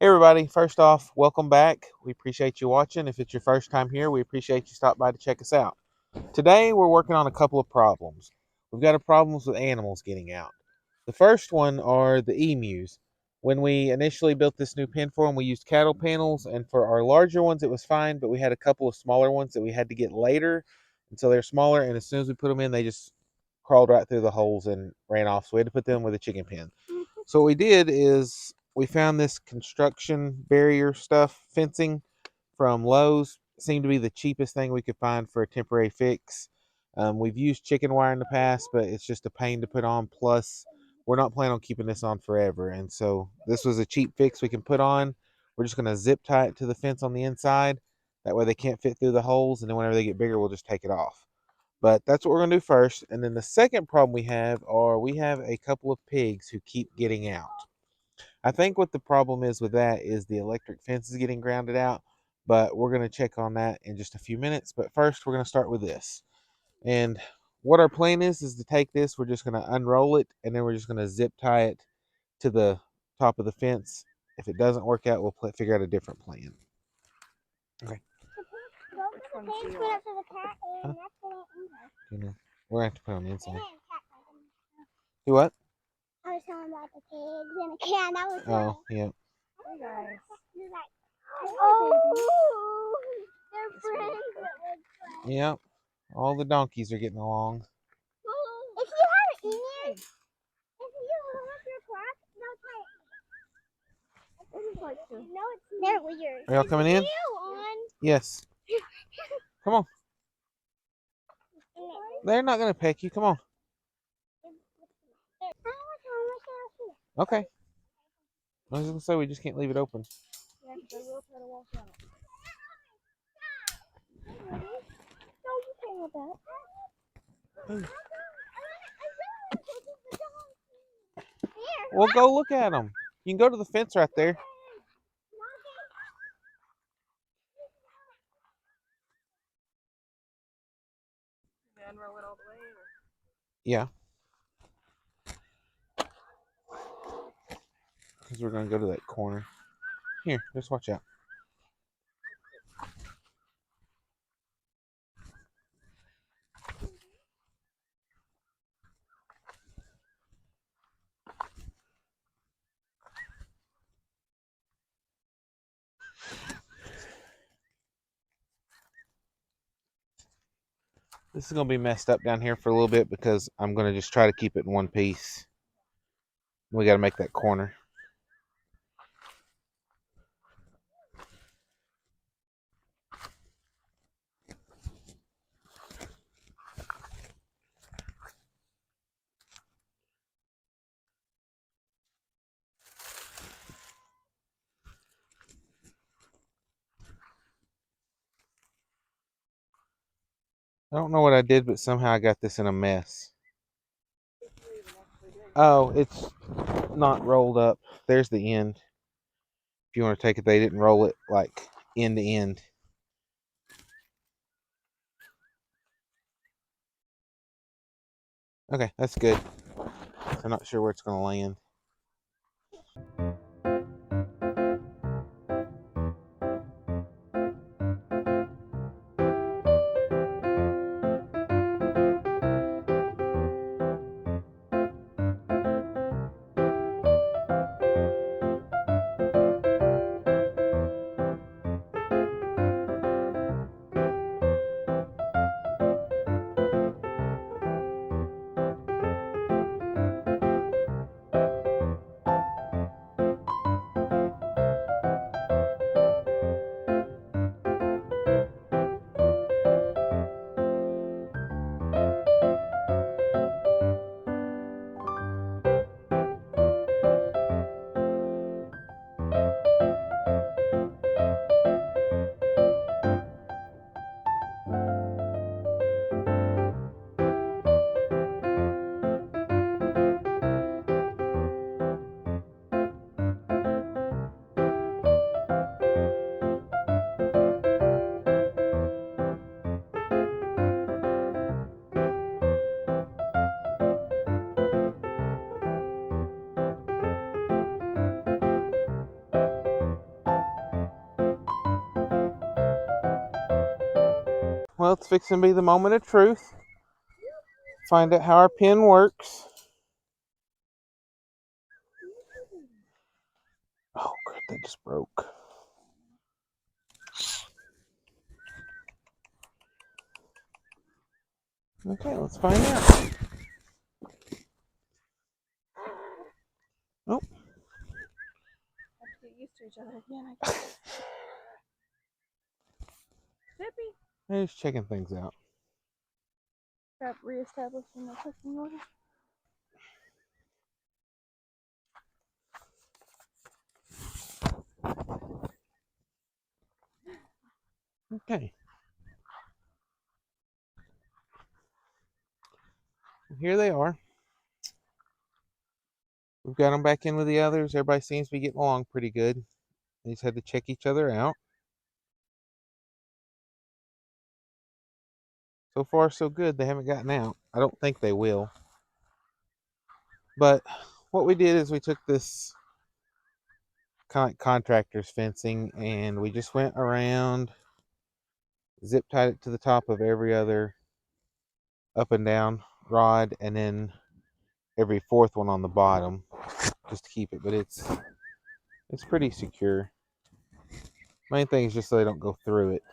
Hey everybody, first off, welcome back. We appreciate you watching. If it's your first time here, we appreciate you stop by to check us out. Today we're working on a couple of problems. We've got a problems with animals getting out. The first one are the emus. When we initially built this new pen for them, we used cattle panels, and for our larger ones it was fine, but we had a couple of smaller ones that we had to get later, and so they're smaller, and as soon as we put them in, they just crawled right through the holes and ran off, so we had to put them with a chicken pen. So what we did is we found this construction barrier stuff, fencing from Lowe's. Seemed to be the cheapest thing we could find for a temporary fix. We've used chicken wire in the past, but it's just a pain to put on. Plus, we're not planning on keeping this on forever. And so this was a cheap fix we can put on. We're just going to zip tie it to the fence on the inside. That way they can't fit through the holes. And then whenever they get bigger, we'll just take it off. But that's what we're going to do first. And then the second problem we have a couple of pigs who keep getting out. I think what the problem is with that is the electric fence is getting grounded out, but we're going to check on that in just a few minutes. But first, we're going to start with this. And what our plan is to take this, we're just going to unroll it, and then we're just going to zip tie it to the top of the fence. If it doesn't work out, we'll figure out a different plan. Okay. Huh? We're going to have to put it on the inside. Do what? I was talking about the pigs and the cat. That was Oh, yeah. Hey guys. Oh, they're friends. Yep. All the donkeys are getting along. If you have it in here, if you hold up your clock, they'll tie it. No, it's they're weird. Are y'all coming in? Yes. Come on. They're not going to peck you. Come on. Okay. I was going to say we just can't leave it open. Yeah, they will try to walk out. No, you can't have that. Well, go look at them. You can go to the fence right there. Unroll it all the way? Yeah. Because we're going to go to that corner. Here, just watch out. This is going to be messed up down here for a little bit because I'm going to just try to keep it in one piece. We got to make that corner. I don't know what I did, but somehow I got this in a mess. Oh, it's not rolled up. There's the end. If you want to take it, they didn't roll it like end to end. Okay, that's good. I'm not sure where it's going to land. Well, it's fixing to be the moment of truth. Find out how our pen works. Oh, crap, that just broke. Okay, let's find out. Oh. Have to get used to each other again, I guess. Zippy. I'm just checking things out. Stop reestablishing the cooking order. Okay. Here they are. We've got them back in with the others. Everybody seems to be getting along pretty good. They just had to check each other out. So far, so good. They haven't gotten out. I don't think they will. But what we did is we took this contractor's fencing and we just went around, zip tied it to the top of every other up and down rod, and then every fourth one on the bottom just to keep it. But it's pretty secure. Main thing is just so they don't go through it.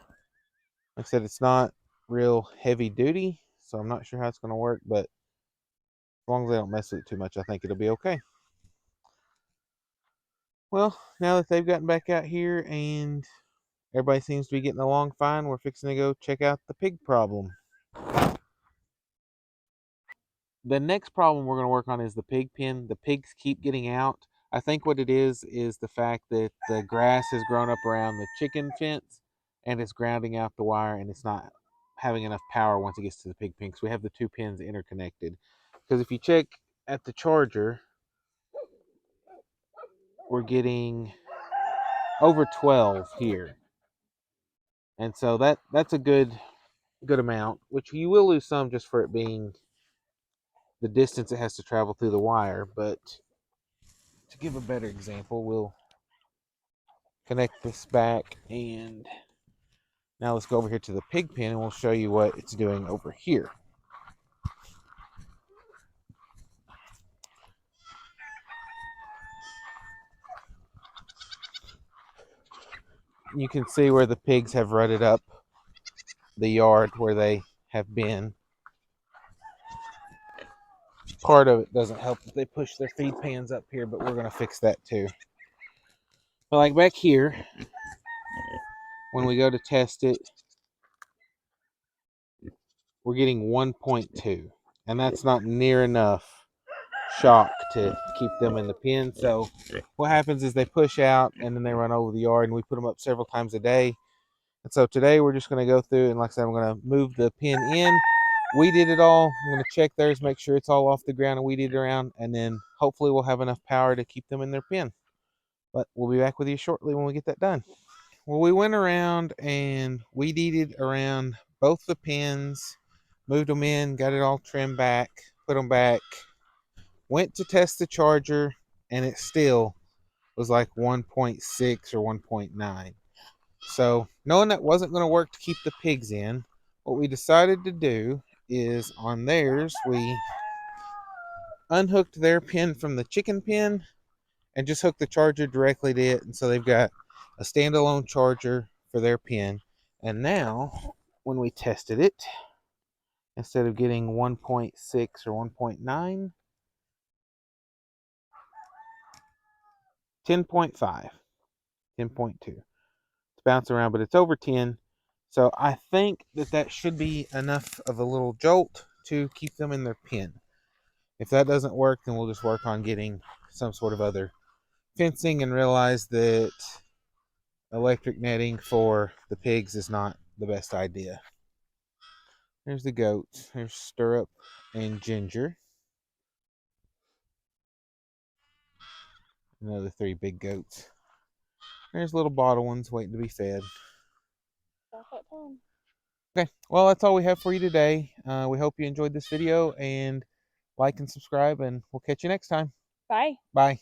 Like I said, it's not real heavy duty, so I'm not sure how it's going to work, but as long as they don't mess with it too much, I think it'll be okay. Well, now that they've gotten back out here and everybody seems to be getting along fine, we're fixing to go check out the pig problem. The next problem we're going to work on is the pig pen. The pigs keep getting out. I think what it is the fact that the grass has grown up around the chicken fence and it's grounding out the wire, and it's not having enough power once it gets to the pig pen. So we have the two pins interconnected. Because if you check at the charger, we're getting over 12 here. And so that's a good amount, which you will lose some just for it being the distance it has to travel through the wire. But to give a better example, we'll connect this back, and now let's go over here to the pig pen and we'll show you what it's doing over here. You can see where the pigs have rutted up the yard where they have been. Part of it doesn't help that they push their feed pans up here, but we're going to fix that too. But like back here, when we go to test it, we're getting 1.2, and that's not near enough shock to keep them in the pen. So what happens is they push out and then they run over the yard, and we put them up several times a day. And so today we're just going to go through, and like I said, I'm going to move the pen in, weeded it all. I'm going to check theirs, make sure it's all off the ground and weeded around, and then hopefully we'll have enough power to keep them in their pen. But we'll be back with you shortly when we get that done. Well, we went around and weeded around both the pens, moved them in, got it all trimmed back, put them back, went to test the charger, and it still was like 1.6 or 1.9. So knowing that wasn't going to work to keep the pigs in, what we decided to do is on theirs, we unhooked their pin from the chicken pin and just hooked the charger directly to it. And so they've got a standalone charger for their pin. And now when we tested it, instead of getting 1.6 or 1.9, 10.5, 10.2. It's bouncing around, but it's over 10. So I think that should be enough of a little jolt to keep them in their pen. If that doesn't work, then we'll just work on getting some sort of other fencing and realize that electric netting for the pigs is not the best idea. There's the goats. There's Stirrup and Ginger. Another 3 big goats. There's little bottle ones waiting to be fed. Okay, well, that's all we have for you today. We hope you enjoyed this video, and like and subscribe, and we'll catch you next time. Bye. Bye.